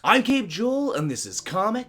I'm Cape Joel, and this is Comic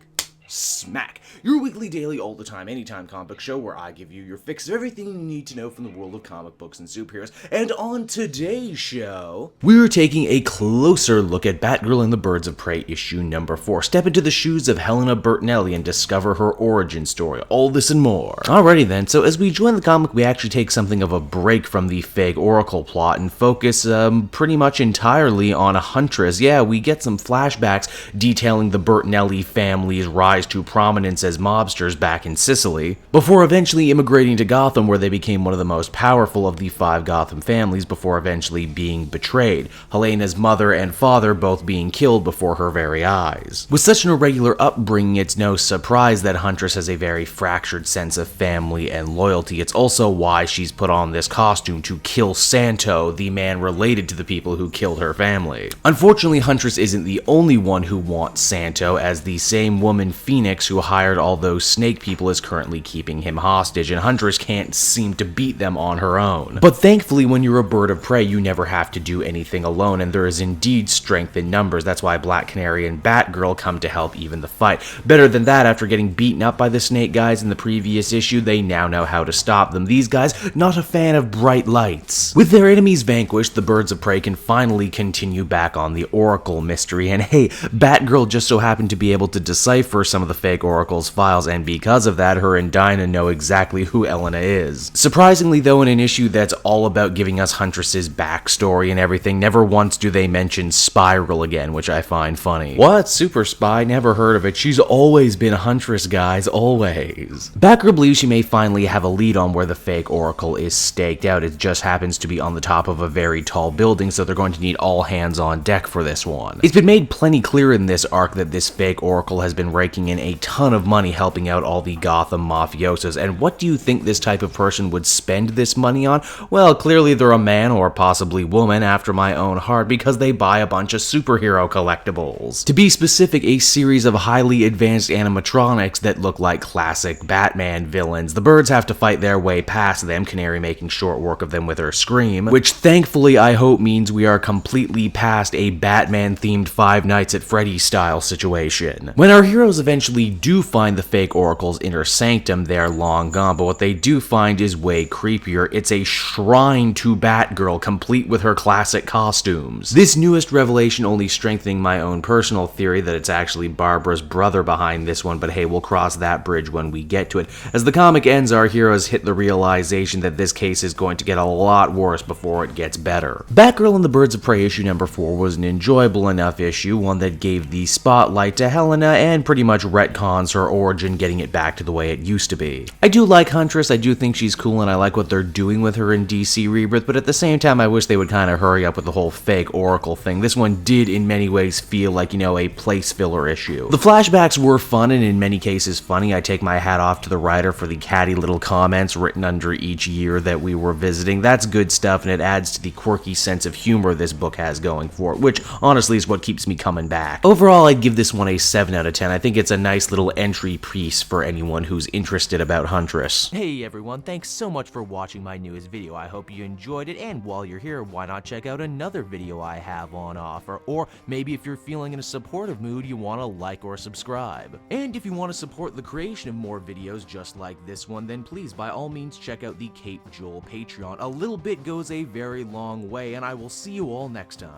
Smack, your weekly, daily, all the time, anytime comic book show where I give you your fix of everything you need to know from the world of comic books and superheroes. And on today's show, we're taking a closer look at Batgirl and the Birds of Prey issue number 4. Step into the shoes of Helena Bertinelli and discover her origin story. All this and more. Alrighty then, so as we join the comic, we actually take something of a break from the fake Oracle plot and focus pretty much entirely on Huntress. Yeah, we get some flashbacks detailing the Bertinelli family's rise to prominence as mobsters back in Sicily, before eventually immigrating to Gotham, where they became one of the most powerful of the 5 Gotham families before eventually being betrayed, Helena's mother and father both being killed before her very eyes. With such an irregular upbringing, it's no surprise that Huntress has a very fractured sense of family and loyalty. It's also why she's put on this costume to kill Santo, the man related to the people who killed her family. Unfortunately, Huntress isn't the only one who wants Santo, as the same woman Phoenix who hired all those snake people is currently keeping him hostage, and Huntress can't seem to beat them on her own. But thankfully, when you're a bird of prey, you never have to do anything alone, and there is indeed strength in numbers. That's why Black Canary and Batgirl come to help even the fight. Better than that, after getting beaten up by the snake guys in the previous issue, they now know how to stop them. These guys, not a fan of bright lights. With their enemies vanquished, the Birds of Prey can finally continue back on the Oracle mystery, and hey, Batgirl just so happened to be able to decipher some of the fake Oracle's files, and because of that, her and Dinah know exactly who Elena is. Surprisingly though, in an issue that's all about giving us Huntress's backstory and everything, never once do they mention Spiral again, which I find funny. What? Super Spy? Never heard of it. She's always been Huntress, guys, always. Batgirl believes she may finally have a lead on where the fake Oracle is staked out. It just happens to be on the top of a very tall building, so they're going to need all hands on deck for this one. It's been made plenty clear in this arc that this fake Oracle has been raking in a ton of money helping out all the Gotham mafiosos, and what do you think this type of person would spend this money on? Well, clearly they're a man, or possibly woman, after my own heart, because they buy a bunch of superhero collectibles. To be specific, a series of highly advanced animatronics that look like classic Batman villains. The birds have to fight their way past them, Canary making short work of them with her scream, which thankfully I hope means we are completely past a Batman-themed Five Nights at Freddy's style situation. When our heroes eventually do find the fake Oracle's inner sanctum, they're long gone, but what they do find is way creepier. It's a shrine to Batgirl, complete with her classic costumes. This newest revelation only strengthening my own personal theory that it's actually Barbara's brother behind this one, but hey, we'll cross that bridge when we get to it. As the comic ends, our heroes hit the realization that this case is going to get a lot worse before it gets better. Batgirl and the Birds of Prey issue number 4 was an enjoyable enough issue, one that gave the spotlight to Helena and pretty much retcons her origin, getting it back to the way it used to be. I do like Huntress, I do think she's cool, and I like what they're doing with her in DC Rebirth, but at the same time I wish they would kind of hurry up with the whole fake Oracle thing. This one did in many ways feel like, a place filler issue. The flashbacks were fun and in many cases funny. I take my hat off to the writer for the catty little comments written under each year that we were visiting. That's good stuff, and it adds to the quirky sense of humor this book has going for it, which honestly is what keeps me coming back. Overall, I'd give this one a 7 out of 10. I think it's a nice little entry piece for anyone who's interested about Huntress. Hey everyone, thanks so much for watching my newest video. I hope you enjoyed it, and while you're here, why not check out another video I have on offer, or maybe if you're feeling in a supportive mood, you want to like or subscribe. And if you want to support the creation of more videos just like this one, then please by all means check out the Cape Joel Patreon. A little bit goes a very long way, and I will see you all next time.